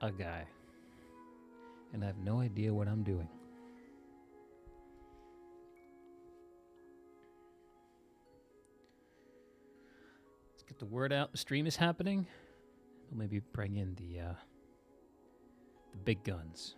a guy, and I have no idea what I'm doing. Let's get the word out. The stream is happening. We'll maybe bring in the big guns.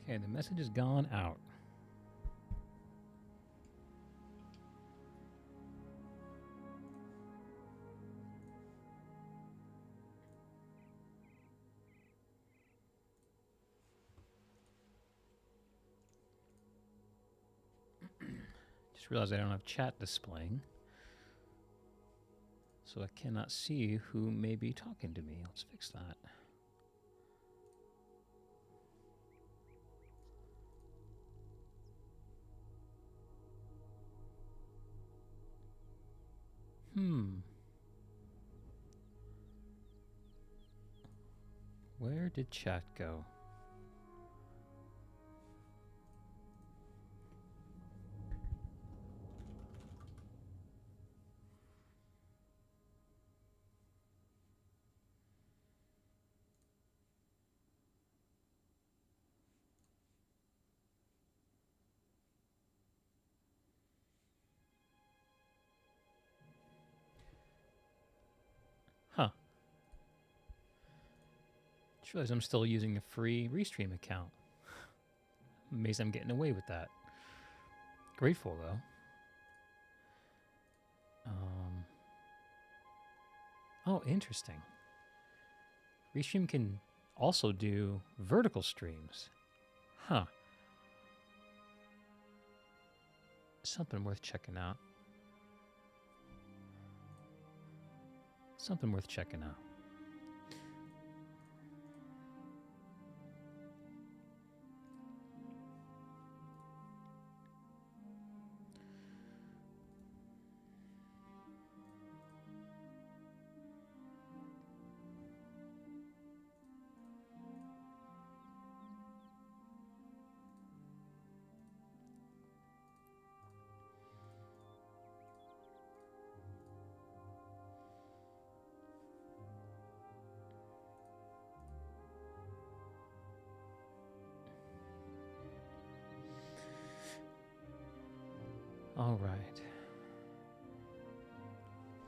Okay, the message has gone out. Just realized I don't have chat displaying, so I cannot see who may be talking to me. Let's fix that. Where did chat go? Huh. Just realized I'm still using a free Restream account. Amazed I'm getting away with that. Grateful, though. Oh, interesting. Restream can also do vertical streams. Huh. Something worth checking out. Something worth checking out. All right.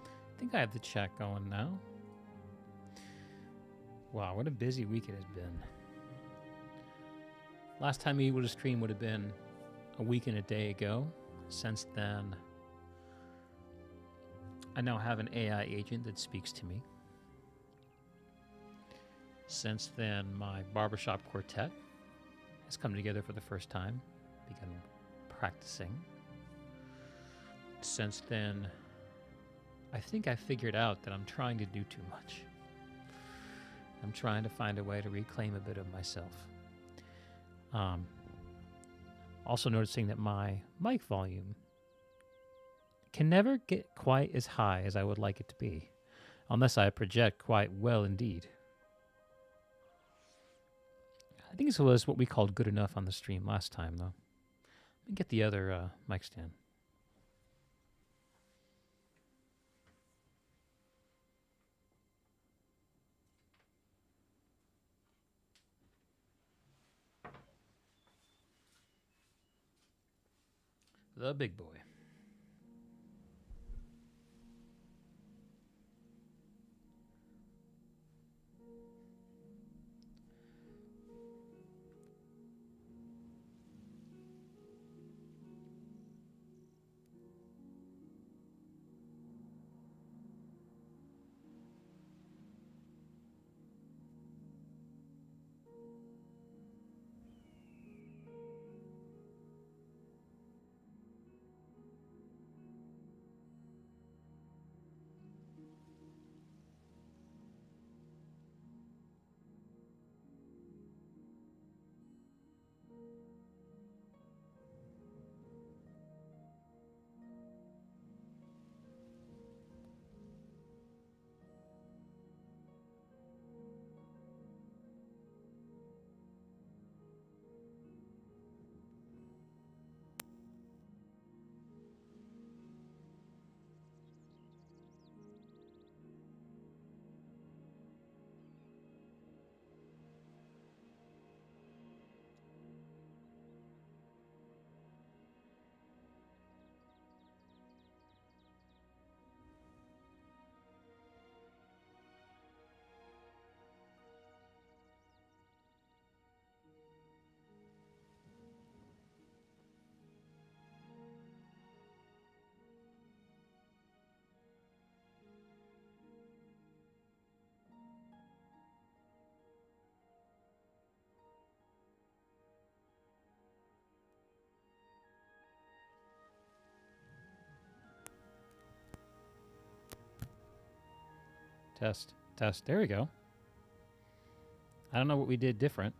I think I have the chat going now. Wow, what a busy week it has been. Last time we would have streamed would have been a week and a day ago. Since then, I now have an AI agent that speaks to me. Since then, my barbershop quartet has come together for the first time, begun practicing. Since then, I think I figured out that I'm trying to do too much. I'm trying to find a way to reclaim a bit of myself. Also noticing that my mic volume can never get quite as high as I would like it to be, unless I project quite well indeed. I think this was what we called good enough on the stream last time, though. Let me get the other mic stand. The big boy. Test. Test. There we go. I don't know what we did different.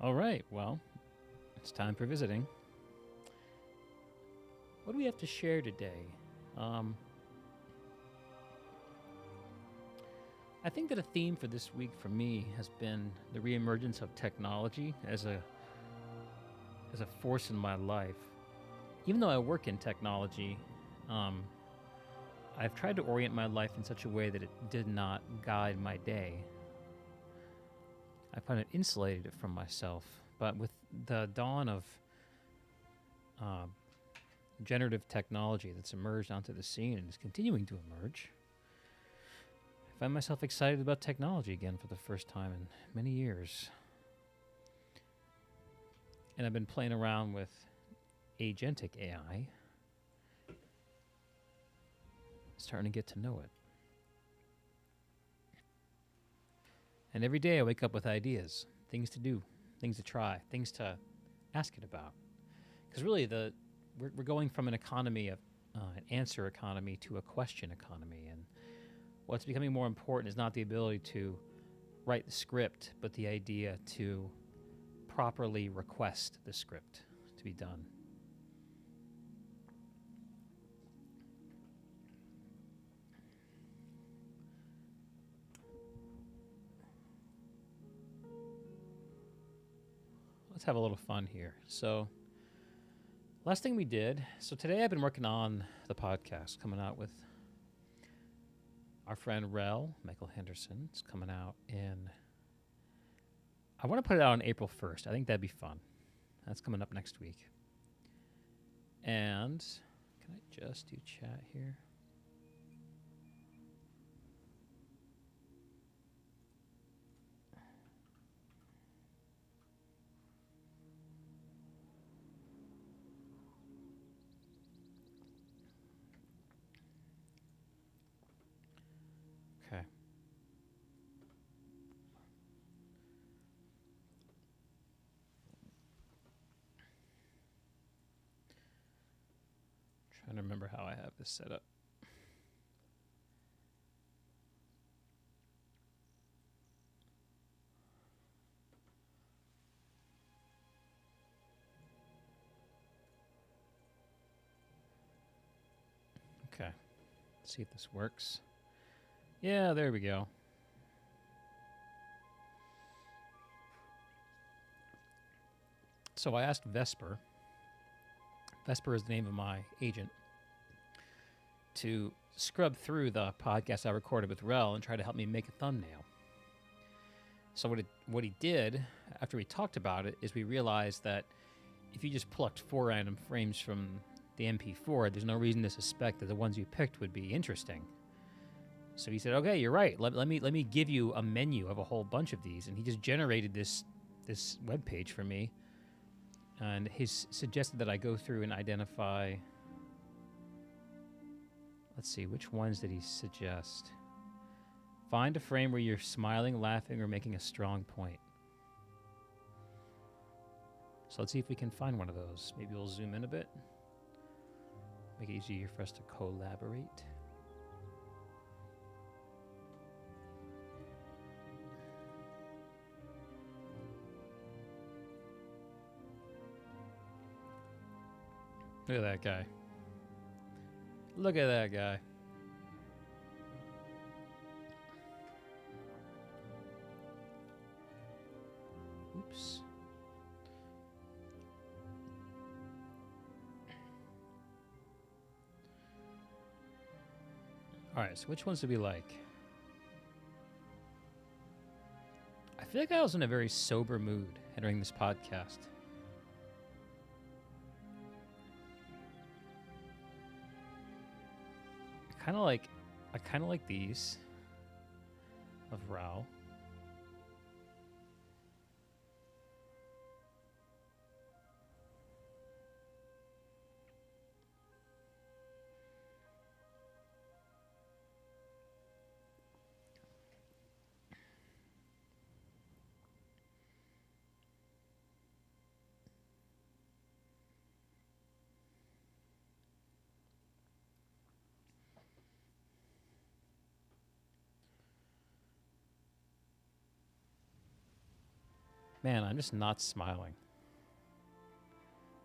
All right, well, it's time for visiting. What do we have to share today? I think that a theme for this week for me has been the reemergence of technology as a force in my life. Even though I work in technology, I've tried to orient my life in such a way that it did not guide my day. I find it insulated it from myself. But with the dawn of generative technology that's emerged onto the scene and is continuing to emerge, I find myself excited about technology again for the first time in many years. And I've been playing around with agentic AI, starting to get to know it. And every day I wake up with ideas, things to do, things to try, things to ask it about. Because really, we're going from an economy of an answer economy to a question economy. And what's becoming more important is not the ability to write the script, but the idea to properly request the script to be done. Let's have a little fun here. So, last thing we did, so today I've been working on the podcast, coming out with our friend Rel, Michael Henderson. It's coming out I want to put it out on April 1st. I think that'd be fun. That's coming up next week. And can I just do chat here? Okay. Trying to remember how I have this set up. Okay. Let's see if this works. Yeah, there we go. So I asked Vesper Vesper is the name of my agent, to scrub through the podcast I recorded with Rel and try to help me make a thumbnail. So what he did after we talked about it is we realized that if you just plucked 4 random frames from the MP4, there's no reason to suspect that the ones you picked would be interesting. So he said, "Okay, you're right. Let me give you a menu of a whole bunch of these," and he just generated this web page for me. And he's suggested that I go through and identify. Let's see, which ones did he suggest? Find a frame where you're smiling, laughing, or making a strong point. So let's see if we can find one of those. Maybe we'll zoom in a bit. Make it easier for us to collaborate. Look at that guy. Look at that guy. Oops. All right, so which ones do we like? I feel like I was in a very sober mood entering this podcast. I kind of like these of Rao. Man, I'm just not smiling.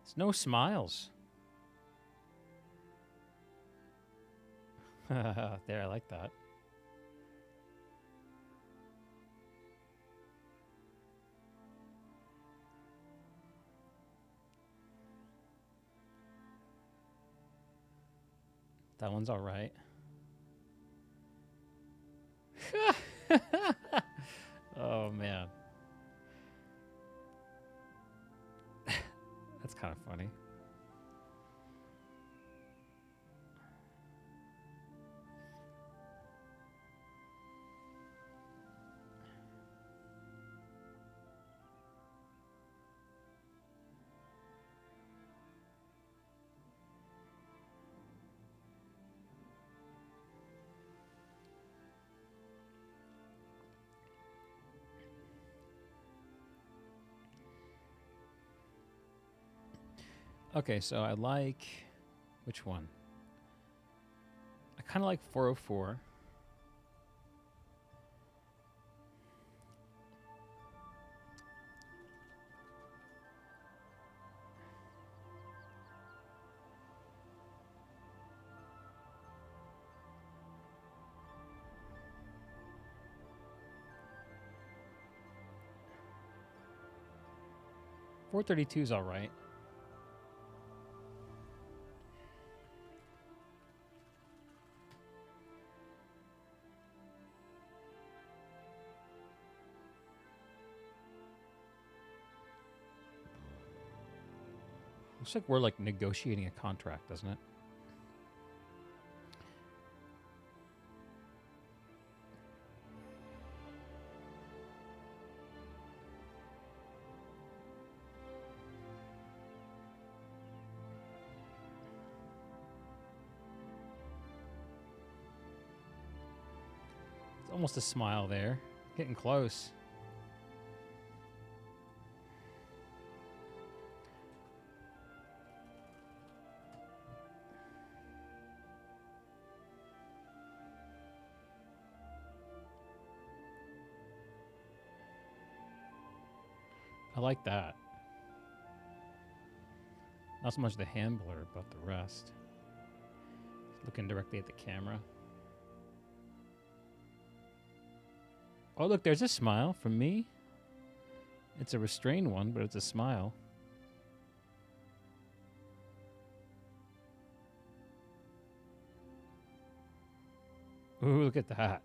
There's no smiles. There, I like that. That one's all right. Oh, man. That's kind of funny. Okay, so I like... Which one? I kind of like 404. .432 is all right. Looks like we're like negotiating a contract, doesn't it? It's almost a smile there. Getting close. I like that. Not so much the hand blur, but the rest. Looking directly at the camera. Oh, look, there's a smile from me. It's a restrained one, but it's a smile. Ooh, look at that.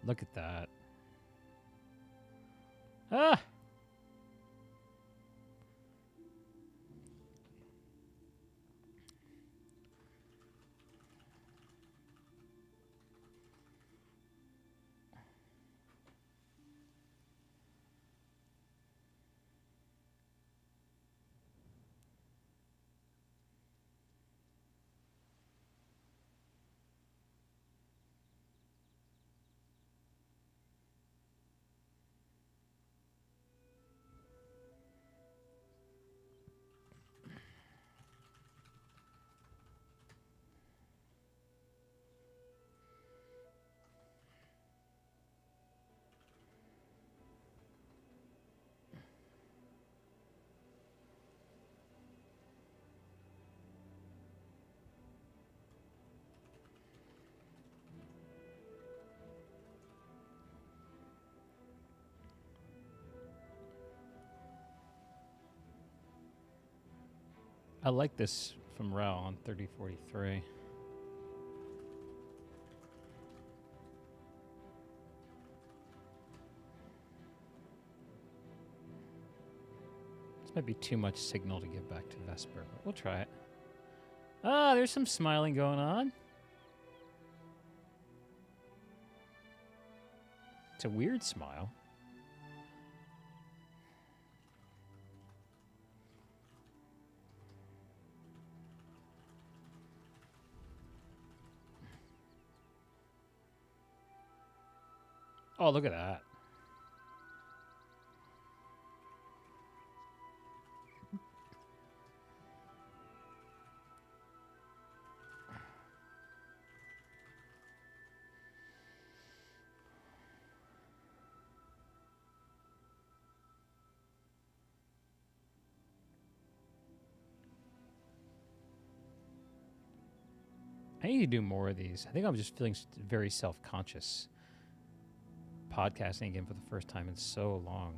Look at that. Ah! I like this from Rao on 3043. This might be too much signal to give back to Vesper, but we'll try it. Ah, there's some smiling going on. It's a weird smile. Oh, look at that. I need to do more of these. I think I'm just feeling very self-conscious podcasting again for the first time in so long.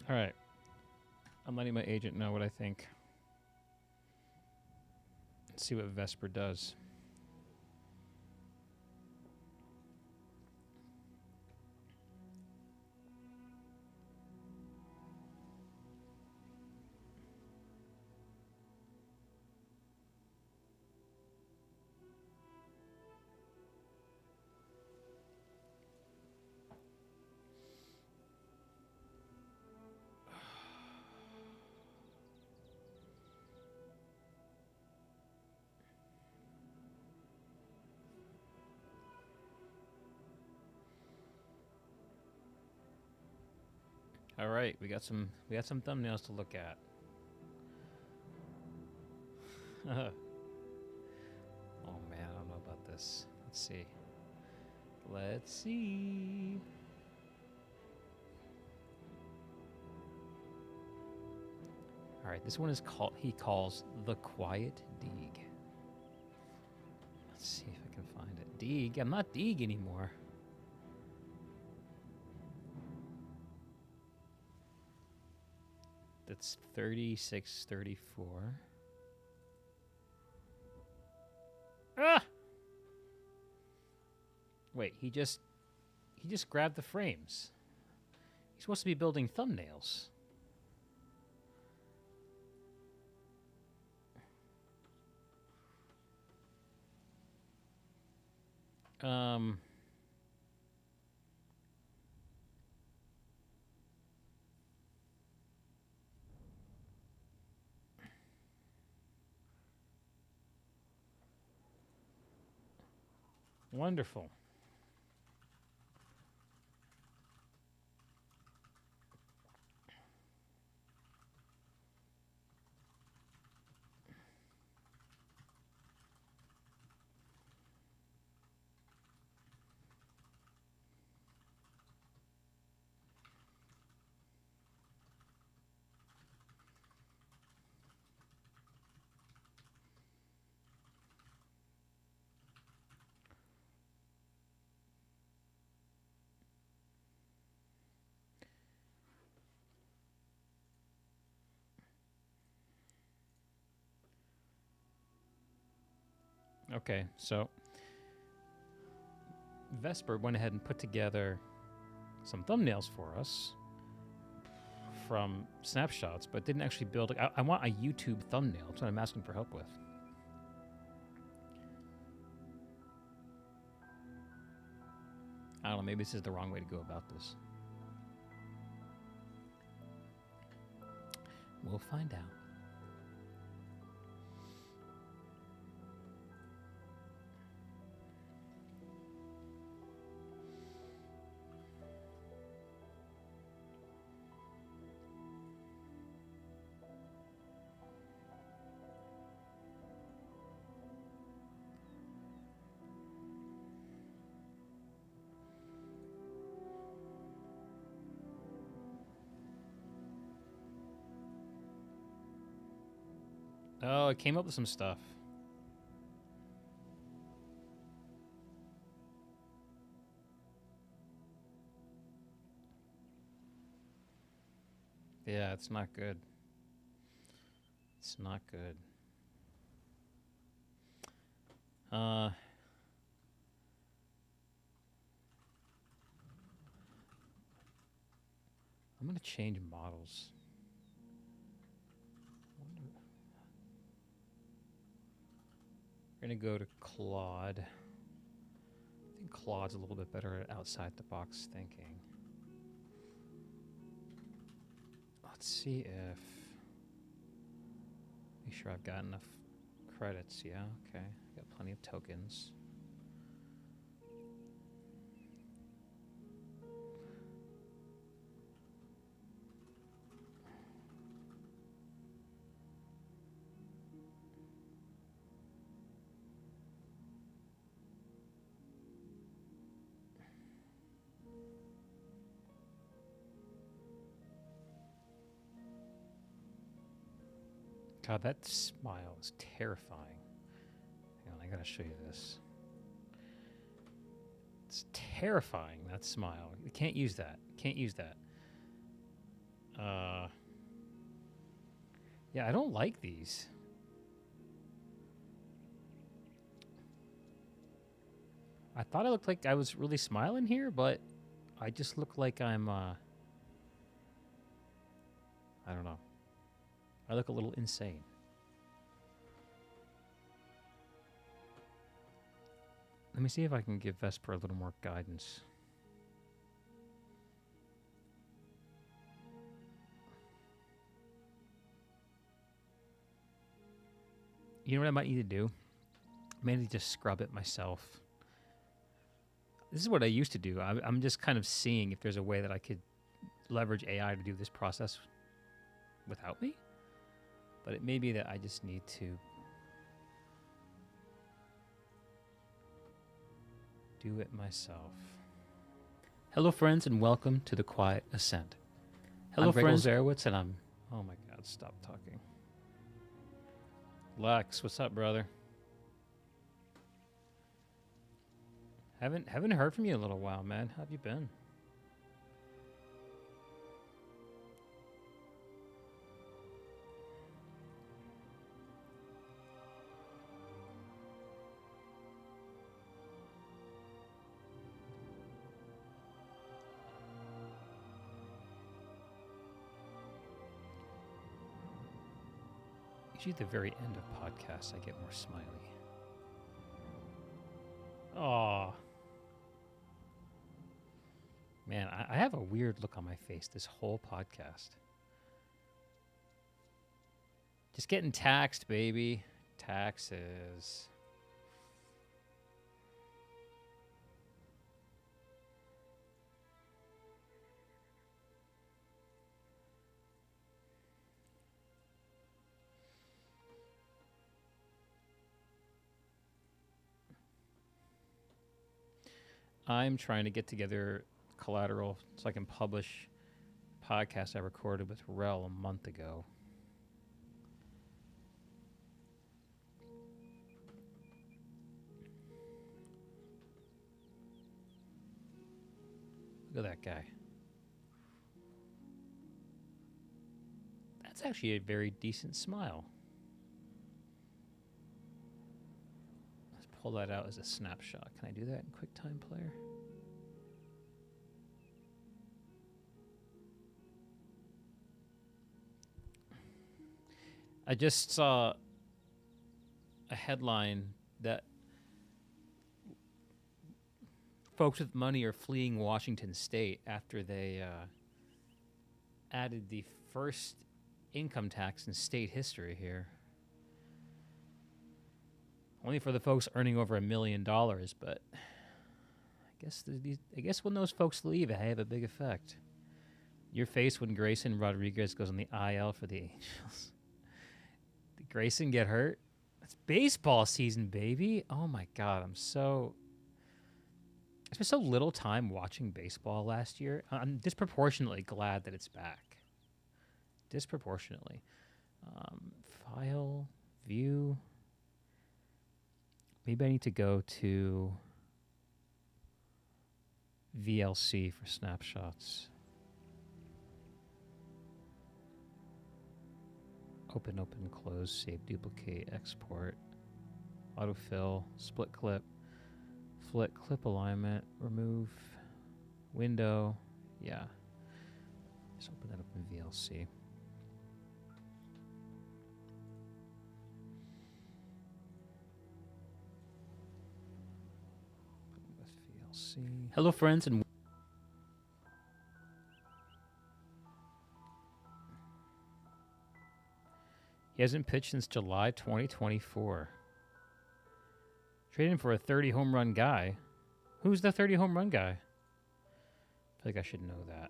All right. I'm letting my agent know what I think. Let's see what Vesper does. All right, we got some thumbnails to look at. Oh man, I don't know about this. Let's see. Let's see. All right, this one is called. He calls The Quiet Deeg. Let's see if I can find it. Deeg. I'm not Deeg anymore. That's 3634. Ah! Wait, he just grabbed the frames. He's supposed to be building thumbnails. Wonderful. Okay, so Vesper went ahead and put together some thumbnails for us from snapshots, but didn't actually build. I want a YouTube thumbnail. That's what I'm asking for help with. I don't know. Maybe this is the wrong way to go about this. We'll find out. Oh, it came up with some stuff. Yeah, it's not good. It's not good. I'm gonna change models. We're gonna go to Claude. I think Claude's a little bit better at outside the box thinking. Let's see if... Make sure I've got enough credits. Yeah, okay. Got plenty of tokens. God, that smile is terrifying. Hang on, I gotta show you this. It's terrifying, that smile. You can't use that. Can't use that. Yeah, I don't like these. I thought I looked like I was really smiling here, but I just look like I'm, I don't know. I look a little insane. Let me see if I can give Vesper a little more guidance. You know what I might need to do? I may need to just scrub it myself. This is what I used to do. I'm just kind of seeing if there's a way that I could leverage AI to do this process without me. But it may be that I just need to do it myself. Hello, friends, and welcome to The Quiet Ascent. Hello, friends. I'm Zerowitz, and I'm... Oh, my God, stop talking. Lex, what's up, brother? Haven't heard from you in a little while, man. How have you been? Usually at the very end of podcasts, I get more smiley. Aw. Man, I have a weird look on my face this whole podcast. Just getting taxed, baby. Taxes. I'm trying to get together collateral so I can publish a podcast I recorded with Rel a month ago. Look at that guy. That's actually a very decent smile. Let's pull that out as a snapshot. Can I do that in QuickTime Player? I just saw a headline that folks with money are fleeing Washington State after they added the first income tax in state history here. Only for the folks earning over $1 million, but I guess when those folks leave, it have a big effect. Your face when Grayson Rodriguez goes on the IL for the Angels. Did Grayson get hurt? It's baseball season, baby. Oh my God, I spent so little time watching baseball last year. I'm disproportionately glad that it's back. Disproportionately. File, view. Maybe I need to go to VLC for snapshots. Open, close, save, duplicate, export, autofill, split clip, flit, clip alignment, remove, window. Yeah. Just open that up in VLC. VLC. Hello, friends, and he hasn't pitched since July 2024. Trading for a 30 home run guy. Who's the 30 home run guy? I feel like I should know that.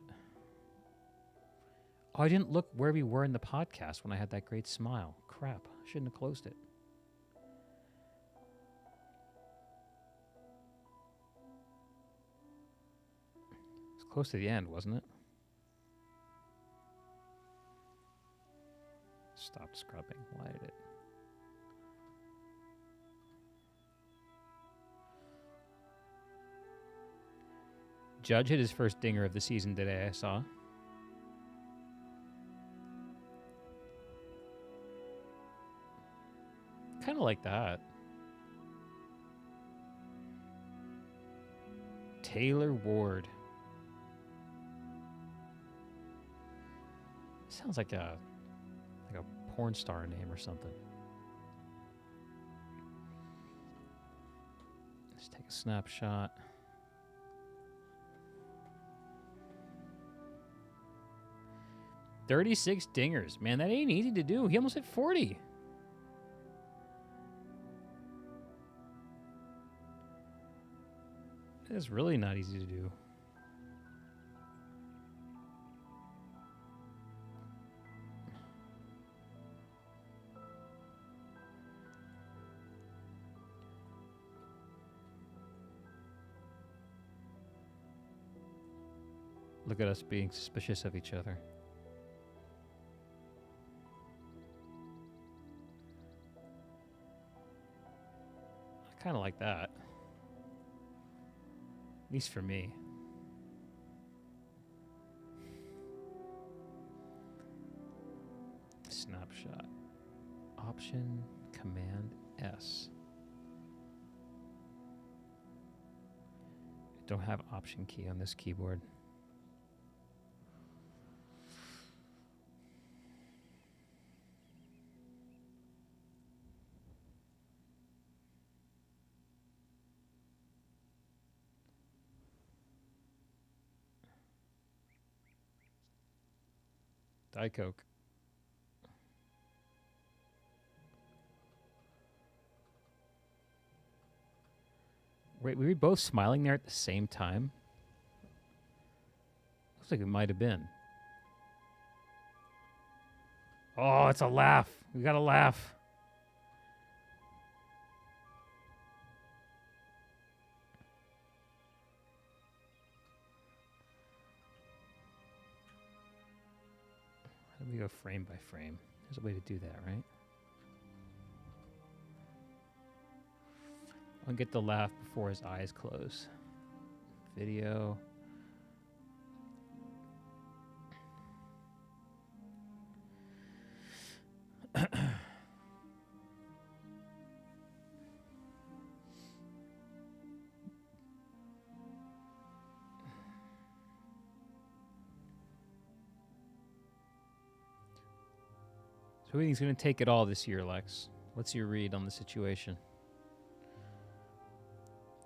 Oh, I didn't look where we were in the podcast when I had that great smile. Crap, I shouldn't have closed it. It's close to the end, wasn't it? Stop scrubbing. Why did it? Judge hit his first dinger of the season today, I saw. Kind of like that. Taylor Ward. Sounds like a porn star name or something. Let's take a snapshot. $36 dingers. Man, that ain't easy to do. He almost hit 40. It's really not easy to do. Look at us being suspicious of each other. I kind of like that. At least for me. Snapshot. Option, Command, S. I don't have Option key on this keyboard. Diet Coke. Wait, were we both smiling there at the same time? Looks like it might have been. Oh, it's a laugh. We got to laugh. How do we go frame by frame? There's a way to do that, right? I'll get the laugh before his eyes close. Video. So who do you think is going to take it all this year, Lex? What's your read on the situation?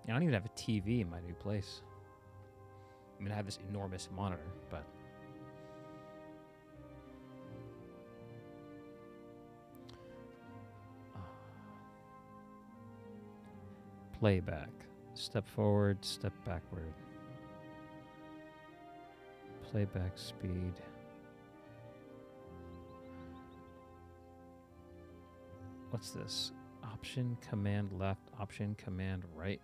I don't even have a TV in my new place. I mean, I have this enormous monitor, but... Playback. Step forward, step backward. Playback speed. What's this? Option, command left, option, command right.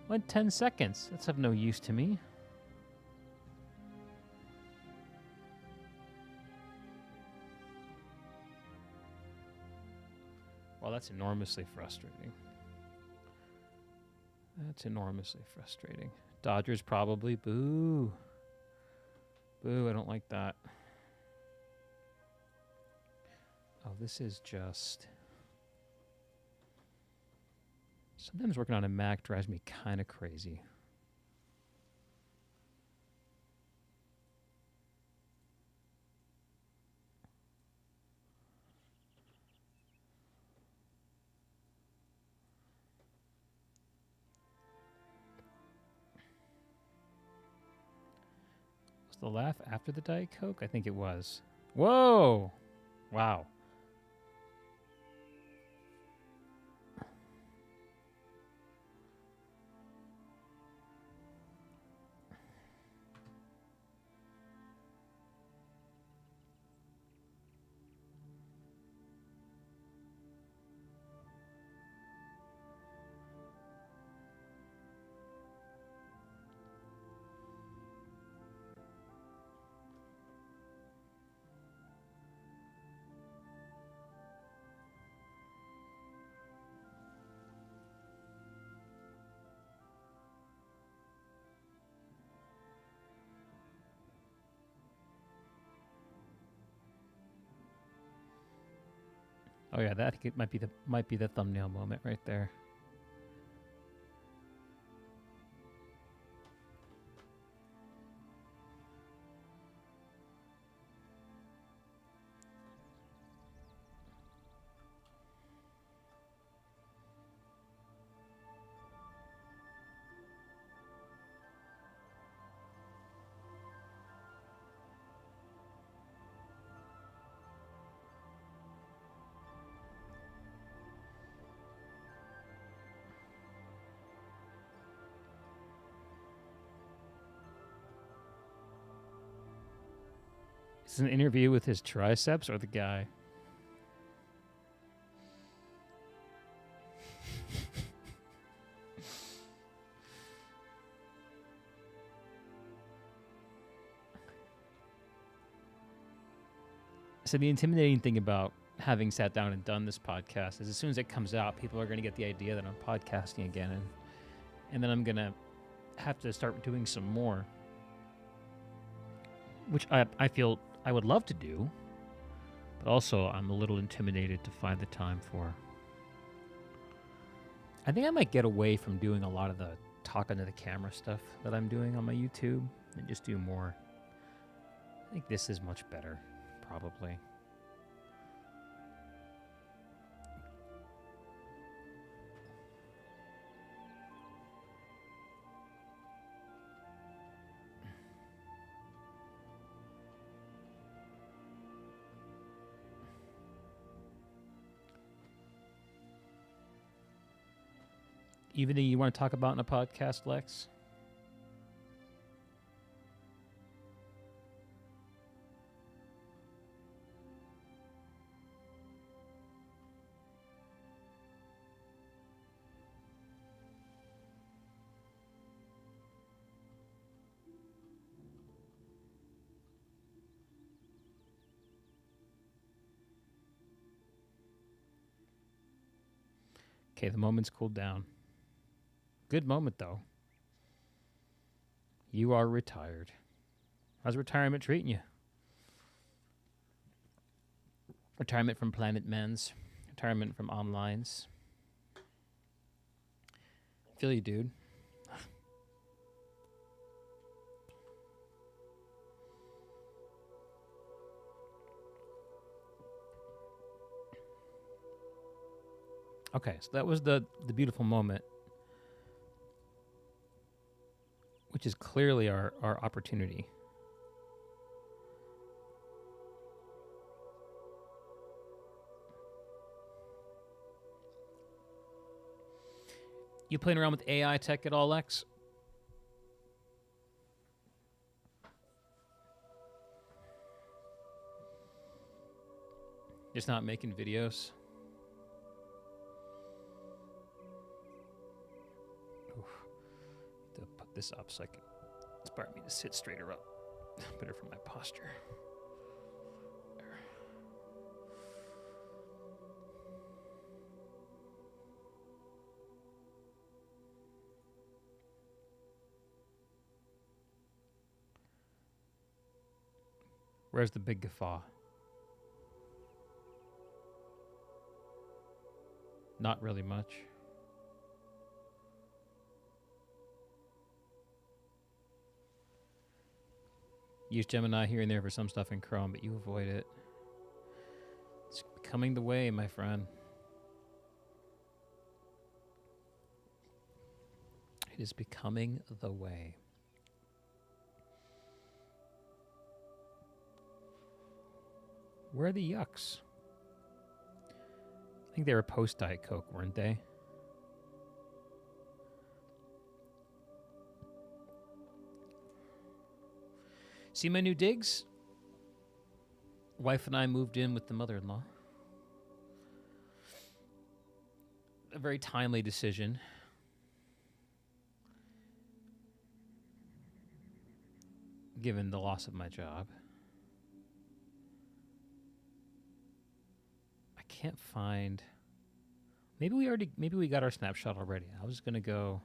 What, 10 seconds? That's of no use to me. Well, that's enormously frustrating. That's enormously frustrating. Dodgers probably. Boo. Boo, I don't like that. Oh, this is just... Sometimes working on a Mac drives me kind of crazy. Was the laugh after the Diet Coke? I think it was. Whoa! Wow. Oh yeah, that I think it might be the thumbnail moment right there. Is this an interview with his triceps or the guy? So the intimidating thing about having sat down and done this podcast is as soon as it comes out, people are going to get the idea that I'm podcasting again. And then I'm going to have to start doing some more, which I feel I would love to do, but also I'm a little intimidated to find the time for. I think I might get away from doing a lot of the talking to the camera stuff that I'm doing on my YouTube and just do more. I think this is much better, probably. Anything you want to talk about in a podcast, Lex? Okay, the moment's cooled down. Good moment, though. You are retired. How's retirement treating you? Retirement from Planet Men's. Retirement from Onlines. Feel you, dude. Okay, so that was the beautiful moment, which is clearly our opportunity. You playing around with AI tech at all, Lex? Just not making videos? Oof. To put this up so I can inspire me to sit straighter up. Better for my posture. Where's the big guffaw? Not really much. Use Gemini here and there for some stuff in Chrome, but you avoid it. It's becoming the way, my friend. It is becoming the way. Where are the yucks? I think they were post-Diet Coke, weren't they? See my new digs? Wife and I moved in with the mother-in-law. A very timely decision. Given the loss of my job. I can't find... Maybe we got our snapshot already. I was going to go...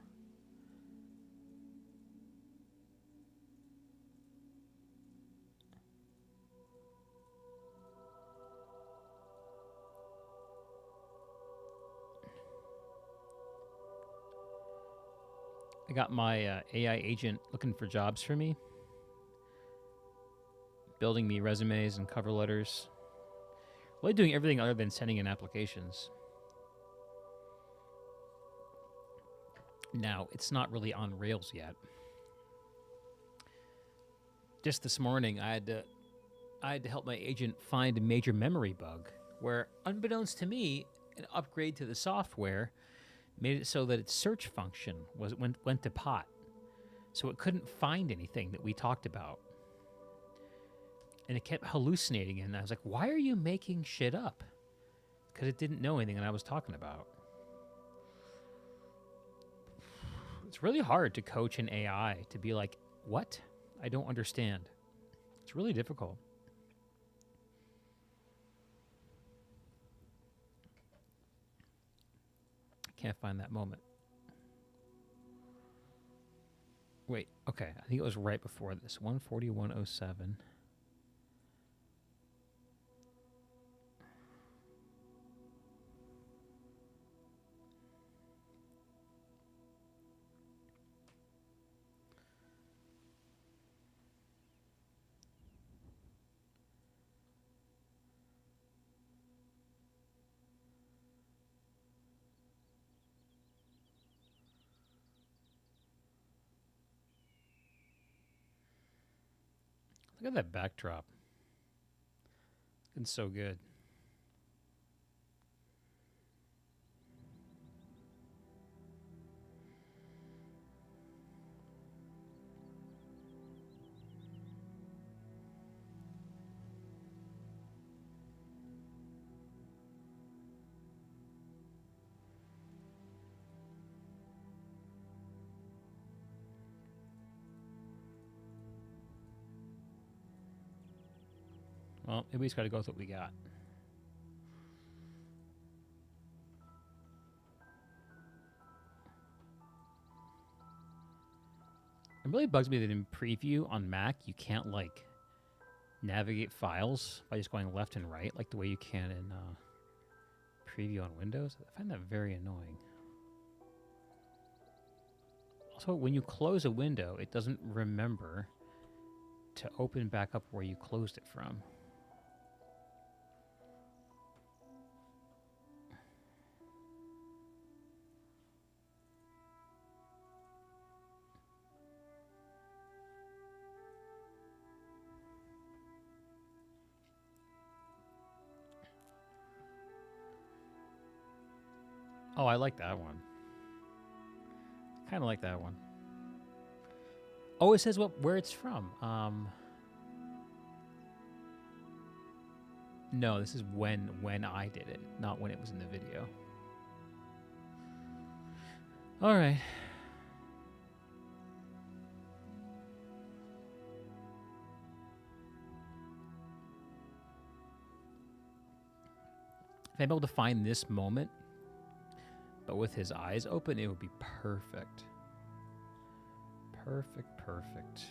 I got my AI agent looking for jobs for me. Building me resumes and cover letters. Really doing everything other than sending in applications. Now, it's not really on Rails yet. Just this morning, I had to help my agent find a major memory bug where, unbeknownst to me, an upgrade to the software made it so that its search function went to pot. So it couldn't find anything that we talked about. And it kept hallucinating, and I was like, why are you making shit up? Because it didn't know anything that I was talking about. It's really hard to coach an AI to be like, what? I don't understand. It's really difficult. I can't find that moment. Wait, okay. I think it was right before this. 141.07. Look at that backdrop. It's so good. Well, maybe we just got to go with what we got. It really bugs me that in preview on Mac, you can't, like, navigate files by just going left and right like the way you can in preview on Windows. I find that very annoying. Also, when you close a window, it doesn't remember to open back up where you closed it from. Oh, I like that one. Kind of like that one. Oh, it says where it's from. No, this is when I did it, not when it was in the video. All right. If I'm able to find this moment, but with his eyes open, it would be perfect. Perfect, perfect.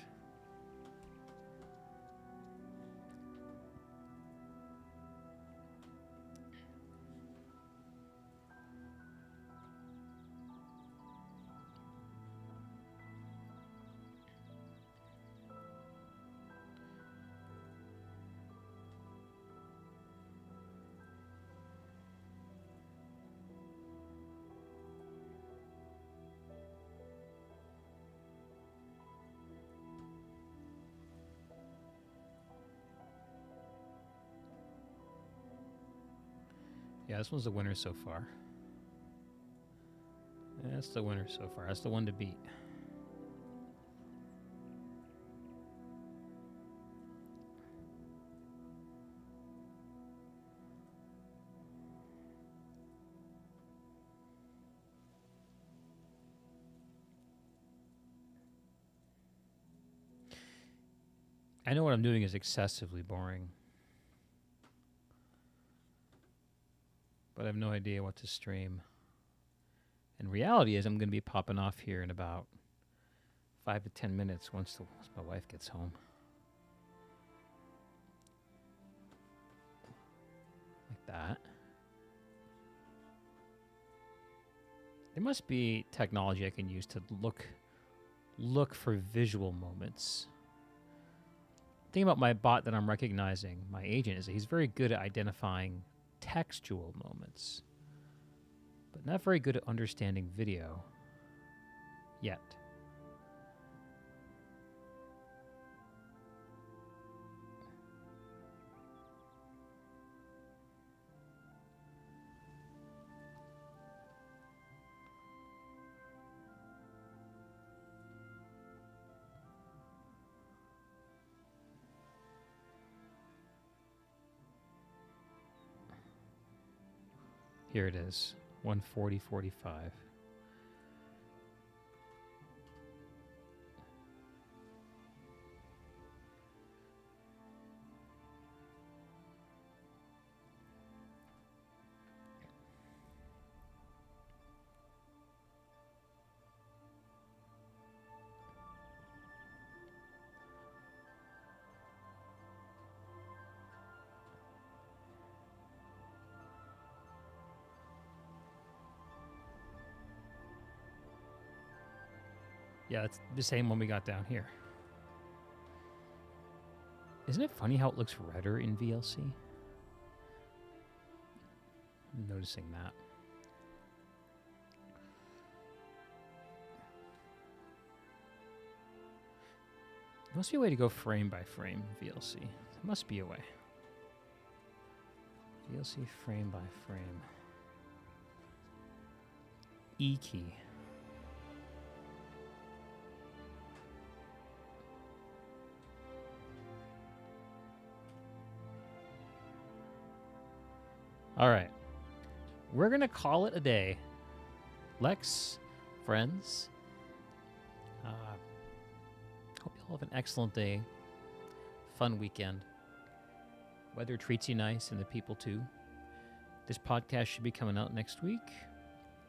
Yeah, this one's the winner so far. Yeah, that's the winner so far. That's the one to beat. I know what I'm doing is excessively boring, but I have no idea what to stream. And reality is I'm going to be popping off here in about 5 to 10 minutes once my wife gets home. Like that. There must be technology I can use to look for visual moments. The thing about my bot that I'm recognizing, my agent, is that he's very good at identifying textual moments, but not very good at understanding video yet. Here it is, 1:40:45. Yeah, it's the same one we got down here. Isn't it funny how it looks redder in VLC? I'm noticing that. There must be a way to go frame by frame VLC. There must be a way. VLC frame by frame. E key. All right. We're going to call it a day. Lex, friends, hope you all have an excellent day. Fun weekend. Weather treats you nice and the people too. This podcast should be coming out next week.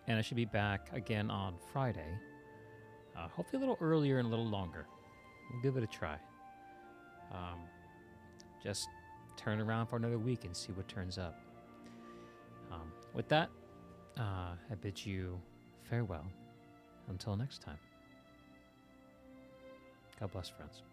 And I should be back again on Friday. Hopefully a little earlier and a little longer. We'll give it a try. Just turn around for another week and see what turns up. With that, I bid you farewell until next time. God bless, friends.